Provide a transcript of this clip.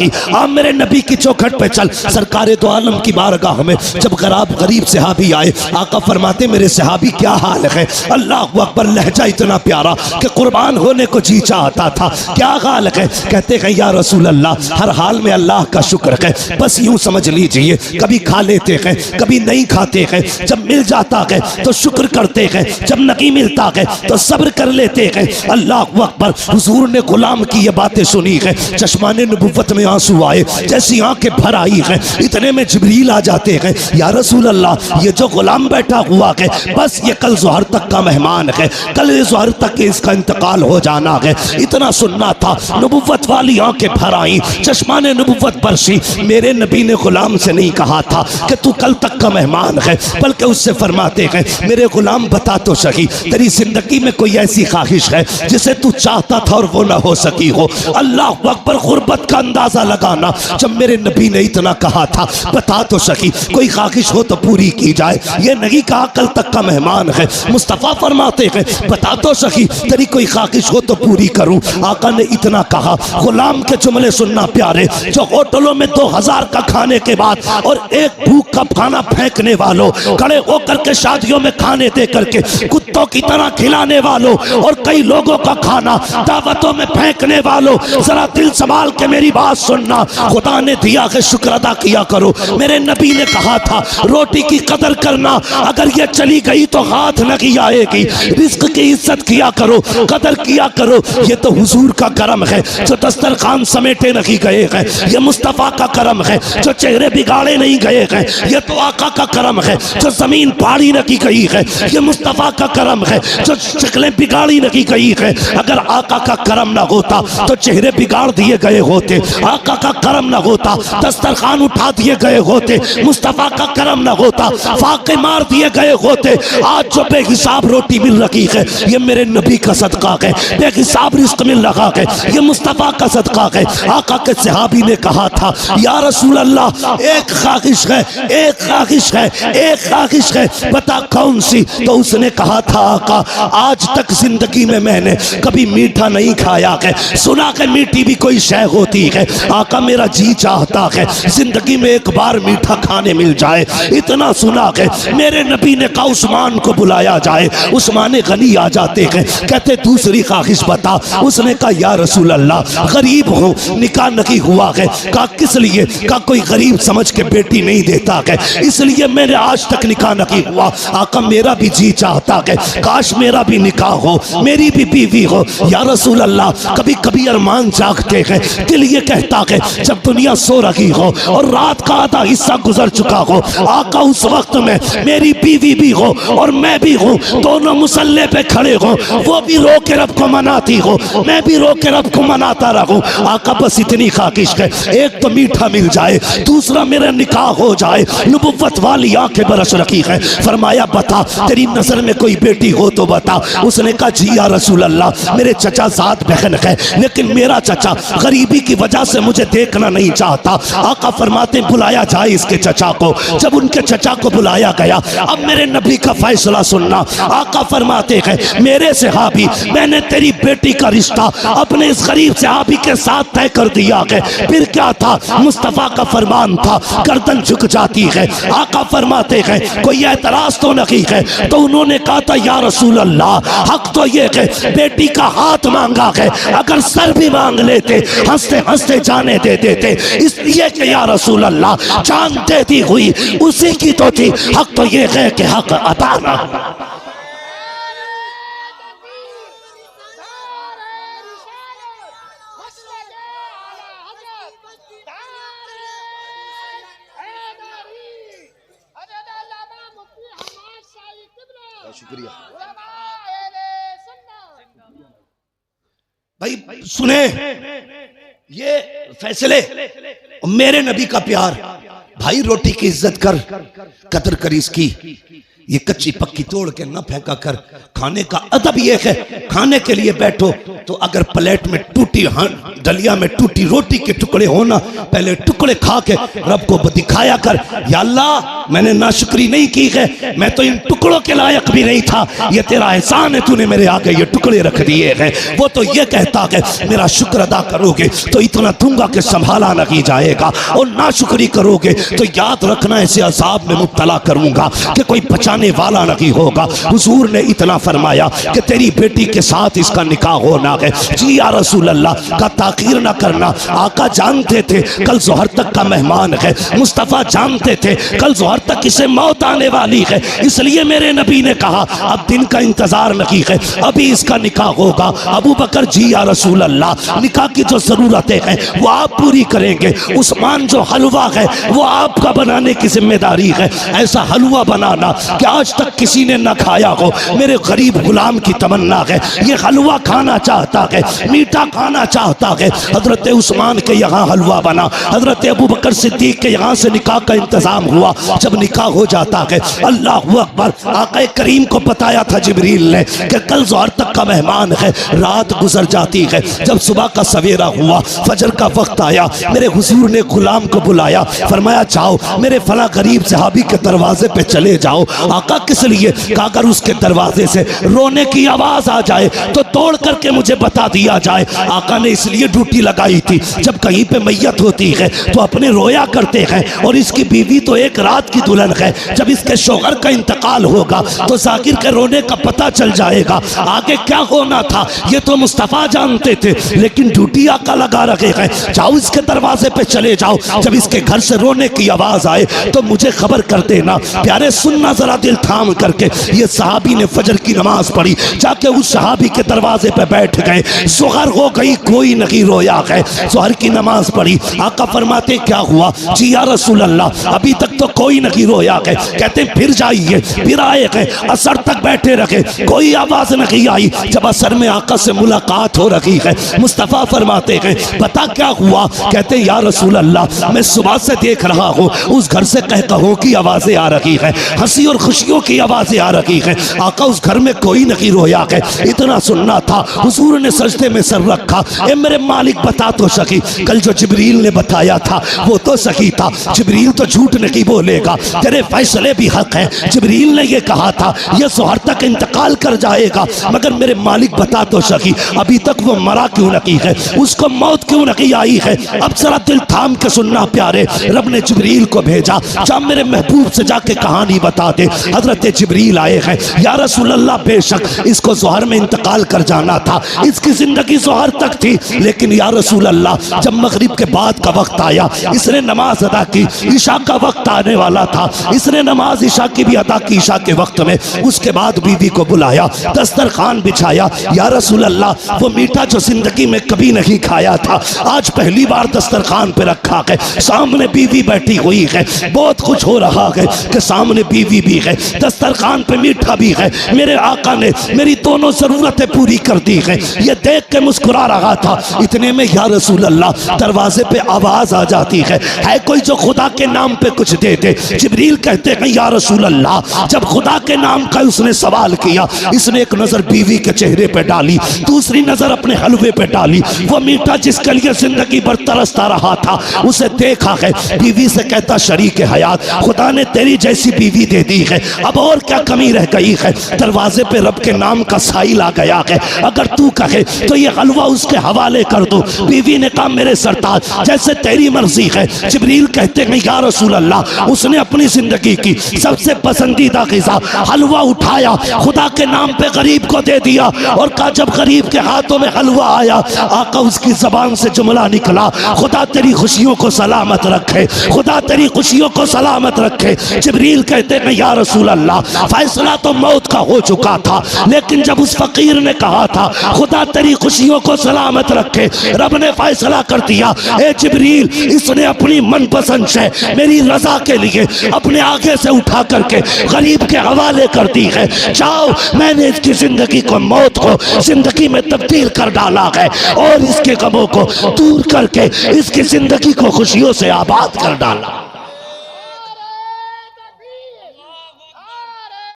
لگی، آپ میرے نبی کی چوکھٹ پہ چل۔ سرکار دو عالم کی بارگاہ میں جب غریب صحابی آئے، آقا فرماتے میرے صحابی کیا حال ہے؟ اللہ اکبر، لہجہ اتنا پیارا کہ قربان ہونے کو جی چاہتا تھا۔ کیا حال ہے؟ کہتے ہیں یا رسول اللہ ہر حال میں اللہ کا شکر ہے، بس یوں سمجھ لیجئے کبھی کھا لیتے ہیں کبھی نہیں کھاتے ہیں، جب مل جاتا ہے تو شکر کرتے ہیں، جب نہیں ملتا ہے تو صبر کر لیتے ہیں۔ اللہ اکبر، حضور نے غلام کی یہ باتیں سنی ہے، چشمان نبوت میں آنسو آئے، جیسی آنکھیں بھر آئی ہیں، اتنے میں جبریل آ جاتے ہیں، یا رسول اللہ یہ جو غلام بیٹھا ہوا ہے بس یہ کل ظہر تک کا مہمان ہے، کل ظہر تک اس کا انتقال ہو جانا ہے۔ اتنا سننا تھا، نبوت والی آنکھیں بھر آئیں، چشمان نبوت برسی۔ میرے نبی نے غلام سے نہیں کہا تھا کہ تو کل تک کا مہمان ہے، بلکہ اس سے فرماتے ہیں میرے غلام بتا تو صحیح تیری زندگی میں کوئی ایسی خواہش ہے جسے تو چاہتا تھا اور وہ نہ ہو سکی ہو؟ اللہ اکبر، غربت کا اندازہ لگانا جب میرے نبی نے اتنا کہا تھا بتا تو صحیح کوئی خواہش ہو تو پوری کی جائے، یہ نہیں کہا کل تک کا مہمان ہے۔ مصطفیٰ فرماتے ہیں بتا تو صحیح تیری کوئی خواہش ہو تو پوری کروں۔ آقا نے اتنا کہا، غلام کے جملے سننا پیارے، جو ہوٹلوں میں 2000 کا کھانے کے بعد اور ایک بھوک کا کھانا پھینکنے والوں، کھڑے ہو کر کے شادیوں میں کھانے دے کر کے کتوں کی طرح کھلانے والوں اور کئی لوگوں کا کھانا دعوتوں میں پھینکنے والوں، ذرا دل سنبھال کے میری بات سننا، خدا نے دیا کہ شکر ادا کیا کرو۔ میرے نبی نے کہا تھا روٹی کی قدر کرنا، اگر یہ چلی گئی تو ہاتھ نہیں آئے گی، رزق کی عزت کیا کرو، قدر کیا کرو۔ یہ تو حضور کا کرم ہے جو دسترخوان سمیٹے نہیں گئے ہیں، یہ مصطفیٰ کا کرم ہے جو چہرے بگاڑے نہیں گئے ہیں، یہ تو آقا کا کرم ہے جو زمین پھاڑی نہیں گئی ہے، یہ مصطفیٰ کا کرم ہے جو شکلیں بگاڑی نہیں گئی ہے۔ اگر آقا کا کرم نہ ہوتا تو چہرے بگاڑ دیے گئے ہوتے، آقا کا کرم نہ ہوتا دسترخوان اٹھا دیے گئے ہوتے، مصطفیٰ کا کرم نہ ہوتا فاقے مار دیے گئے ہوتے۔ آج جو بے حساب روٹی مل رہی ہے یہ میرے نبی کا صدقہ ہے، بے حساب رزق مل رہا ہے یہ مصطفیٰ کا صدقہ ہے۔ آقا کے صحابی نے کہا تھا یا رسول اللہ ایک خواہش ہے، ایک خواہش ہے، ایک خواہش ہے، بتا کون سی؟ تو اس نے کہا تھا آقا آج تک زندگی میں نے کبھی میٹھا نہیں کھایا ہے، سنا کہ میٹھی بھی کوئی شے ہوتی ہے، آقا میرا جی چاہتا ہے زندگی میں ایک بار میٹھا کھانے مل جائے۔ اتنا سنا کہ میرے نبی نے کہا عثمان کو بلایا جائے، عثمان غنی آ جاتے ہیں، کہتے دوسری خواہش بتا۔ اس نے کہا یا رسول اللہ غریب ہوں، نکاح نہیں ہوا ہے۔ کہا کس لیے؟ کہا کوئی غریب سمجھ کے بیٹی نہیں دیتا ہے، اس لیے میرے آج تک نکاح نہیں ہوا۔ آقا میرا بھی جی چاہتا ہے کاش میرا بھی نکاح ہو، میری بھی بیوی ہو۔ یا رسول اللہ کبھی کبھی ارمان جاگتے ہیں، دل یہ کہتا ہے جب دنیا سو رہی ہو اور رات کا آدھا حصہ گزر چکا ہو، آقا اس وقت میں میری بیوی بھی ہو اور میں بھی ہوں، دونوں مسلح پہ کھڑے ہوں، وہ بھی رو کے رب کو مناتی ہو، میں بھی رو کے رب کو مناتا رہوں۔ آقا بس اتنی خواہش ہے، ایک تو میٹھا مل جائے، دوسرا میرا نکاح ہو جائے۔ نبوت والی آنکھیں برس رکھی ہے، فرمایا بتا تیری نظر میں کوئی بیٹی ہو تو بتا۔ اس نے کہا جی یا رسول اللہ میرے چچا ذات بہن ہے، لیکن میرا چچا غریبی کی وجہ سے مجھے دیکھنا نہیں چاہتا۔ آقا فرماتے بلایا جائے اس کے چچا کو۔ جب ان کے چچا کو بلایا گیا، اب میرے نبی کا فیصلہ سننا۔ آقا فرماتے ہیں میرے صحابی میں نے تیری بیٹی کا رشتہ اپنے اس غریب صحابی کے ساتھ طے کر دیا ہے۔ پھر کیا تھا؟ مصطفیٰ کا فرمان تھا، گردن جھک جاتی ہے۔ آقا فرماتے ہیں کوئی اعتراض تو نہیں ہے؟ تو انہوں نے کہا تھا یا رسول اللہ حق تو یہ ہے بیٹی کا ہاتھ مانگا ہے، اگر سر بھی مانگ لیتے ہنستے ہنستے جانے دے دیتے، اس لیے کہ یا رسول اللہ جان دیتی ہوئی اسی کی تو تھی، حق تو یہ ہے کہ حق عطا نہ۔ شکریہ بھائی، سنیں یہ فیصلے، میرے نبی کا پیار۔ بھائی روٹی کی عزت کر، قدر کر اس کی، یہ کچی پکی توڑ کے نہ پھینکا کر۔ کھانے کا ادب یہ ہے کھانے کے لیے بیٹھو تو اگر پلیٹ میں ٹوٹی ڈلیا میں ٹوٹی روٹی کے ٹکڑے ہونا، پہلے ٹکڑے کھا کے رب کو دکھایا کر، یا اللہ میں نے ناشکری نہیں کی ہے، میں تو ان ٹکڑوں کے لائق بھی نہیں تھا، یہ تیرا احسان ہے، تو نے میرے آگے یہ ٹکڑے رکھ دیے ہیں۔ وہ تو یہ کہتا کہ میرا شکر ادا کرو گے تو اتنا دوں گا کہ سنبھالا نہیں جائے گا، اور ناشکری کرو گے تو یاد رکھنا ایسے عذاب میں مبتلا کروں گا کہ کوئی بچانے والا نہیں ہوگا۔ حضور نے اتنا فرمایا کہ تیری بیٹی کے ساتھ اس کا نکاح ہونا ہے۔ جی یا رسول اللہ کا تاخیر نہ کرنا۔ آقا جانتے تھے کل ظہر تک کا مہمان ہے، مصطفیٰ جانتے تھے کل ظہر تک اسے موت آنے والی ہے، اس لیے میرے نبی نے کہا اب دن کا انتظار نہیں ہے، ابھی اس کا نکاح ہوگا۔ ابو بکر جی یا رسول اللہ نکاح کی جو ضرورتیں ہیں وہ آپ پوری کریں گے۔ عثمان جو حلوہ ہے وہ آپ کا بنانے کی ذمہ داری ہے، ایسا حلوہ بنانا کہ آج تک کسی نے نہ کھایا ہو۔ میرے غریب غلام کی تمنا ہے یہ حلوہ کھانا چاہتا ہے، میٹھا کھانا چاہتا ہے۔ حضرت عثمان کے یہاں حلوہ بنا، حضرت ابو بکر صدیق کے یہاں سے نکاح کا انتظام ہوا۔ جب نکاح ہو جاتا ہے اللہ اکبر، آقا کریم کو بتایا تھا جبریل نے کہ کل ظہر تک کا مہمان ہے، رات گزر جاتی ہے۔ جب صبح کا سویرا ہوا، فجر کا وقت آیا، میرے حضور نے غلام کو بلایا، فرمایا جاؤ میرے فلاں غریب صحابی کے دروازے پہ چلے جاؤ۔ آقا کس لیے؟ کہ اگر اس کے دروازے سے رونے کی آواز آ جائے تو توڑ کر کے مجھے بتا دیا جائے۔ آقا نے اس لیے ڈیوٹی لگائی تھی جب کہیں پہ میت ہوتی ہے تو اپنے رویا کرتے ہیں، اور اس کی بیوی تو ایک رات کی دلہن ہے، جب اس کے شوہر کا انتقال ہوگا تو ذاکر کے رونے کا پتہ چل جائے گا آگے کیا ہونا تھا۔ یہ تو مصطفیٰ جانتے تھے، لیکن ڈیوٹی آقا لگا رکھے ہیں، جاؤ اس کے دروازے پہ چلے جاؤ، جب اس کے گھر سے رونے کی آواز آئے تو مجھے خبر کر دینا۔ پیارے سننا ذرا دل تھام کر کے، یہ صحابی نے فجر کی نماز پڑھی، جا کے اس صحابی کے دروازے پہ بیٹھ گئے۔ ظہر ہو گئی، کوئی نہیں رویا ہے، ظہر کی نماز پڑھی۔ آقا فرماتے کیا ہوا؟ جی یا رسول اللہ ابھی تک تو کوئی نہیں رویا ہے۔ کہتے پھر جائیے، پھر آئے گئے، عصر تک بیٹھے رکھے، کوئی آواز نہیں آئی۔ جب عصر میں آقا سے ملاقات ہو رہی ہے، مصطفیٰ فرماتے ہیں پتا کیا ہوا؟ کہتے یا رسول اللہ میں صبح سے دیکھ رہا ہوں اس گھر سے قہقہوں کی آوازیں آ رہی ہیں، ہنسی اور خوشیوں کی آوازیں آ رہی ہیں۔ آقا اس گھر میں کوئی نہیں رویا ہے، اتنا سننا تھا۔ حضور نے سجدے میں سر رکھا، اے میرے مالک بتا تو سکی، کل جو جبریل نے بتایا تھا وہ تو صحیح تھا، جبریل تو جھوٹ نہیں بولے گا، تیرے فیصلے بھی حق ہیں۔ جبریل نے یہ کہا تھا یہ ظہر تک انتقال کر جائے گا، مگر میرے مالک بتا تو سکی ابھی تک وہ مرا کیوں نہیں ہے، اس کو موت کیوں نہیں آئی ہے؟ اب ذرا دل تھام کے سننا پیارے، رب نے جبریل کو بھیجا، جا میرے محبوب سے جا کے کہانی بتا دے۔ حضرت جبریل آئے ہیں، یا رسول اللہ بے شک اس کو ظہر میں انتقال کر جانا تھا، اس کی زندگی ظہر تک تھی، لیکن یا رسول اللہ جب مغرب کے بعد کا وقت آیا اس نے نماز ادا کی، عشاء کا وقت آنے والا تھا، اس نے نماز عشاء کی بھی ادا کی عشاء کے وقت میں۔ اس کے بعد بیوی کو بلایا، دسترخوان بچھایا، یا رسول اللہ وہ میٹھا جو زندگی میں کبھی نہیں کھایا تھا آج پہلی بار دسترخوان پہ رکھا ہے، سامنے بیوی بیٹھی ہوئی ہے، بہت کچھ ہو رہا ہے کہ سامنے بیوی بھی ہے، دسترخوان پہ میٹھا بھی ہے، میرے آقا نے میری دونوں ضرورتیں پوری کر دی ہیں۔ یہ دیکھ کے مسکرا رہا تھا، اتنے میں یا رسول اللہ دروازے پہ آواز آ جاتی ہے کوئی جو خدا کے نام پہ کچھ دے دے۔ جبریل کہتے ہیں یا رسول اللہ جب خدا کے نام کا اس نے سوال کیا، اس نے ایک نظر بیوی کے چہرے پہ ڈالی، دوسری نظر اپنے حلوے پہ ڈالی، وہ میٹھا جس کے لیے زندگی بھر ترستا رہا تھا اسے دیکھا ہے، بیوی سے کہتا شریک حیات خدا نے تیری جیسی بیوی دے دی ہے، اب اور کیا کمی رہ گئی ہے؟ دروازے پہ رب کے نام کا سائل آ گیا ہے، اگر تو کہے تو یہ حلوہ اس کے حوالے کر دو۔ بیوی نے کہا میرے سرتاج جیسے تیری مرضی ہے۔ جبریل کہتے ہیں یا رسول اللہ اس نے اپنی زندگی کی سب سے پسندیدہ غذا حلوہ اٹھایا، خدا کے نام پہ غریب کو دے دیا، اور کہا جب غریب کے ہاتھوں میں حلوہ آیا آقا اس کی زبان سے جملہ نکلا خدا تیری خوشیوں کو سلامت رکھے، خدا تیری خوشیوں کو سلامت رکھے۔ جبریل کہتے ہیں یا رسول اللہ فیصلہ تو موت کا ہو چکا تھا، لیکن جب اس فقیر نے کہا تھا خدا تیری خوشیوں کو سلامت رکھے، رب نے فیصلہ کر دیا اے جبریل اس نے اپنی من پسند سے میری رضا کے لیے اپنے آگے سے اٹھا کر کے غریب کے حوالے کر دی ہے، جاؤ میں نے اس کی زندگی کو موت کو زندگی میں تبدیل کر ڈالا ہے، اور اس کے غموں کو دور کر کے اس کی زندگی کو خوشیوں سے آباد کر ڈالا۔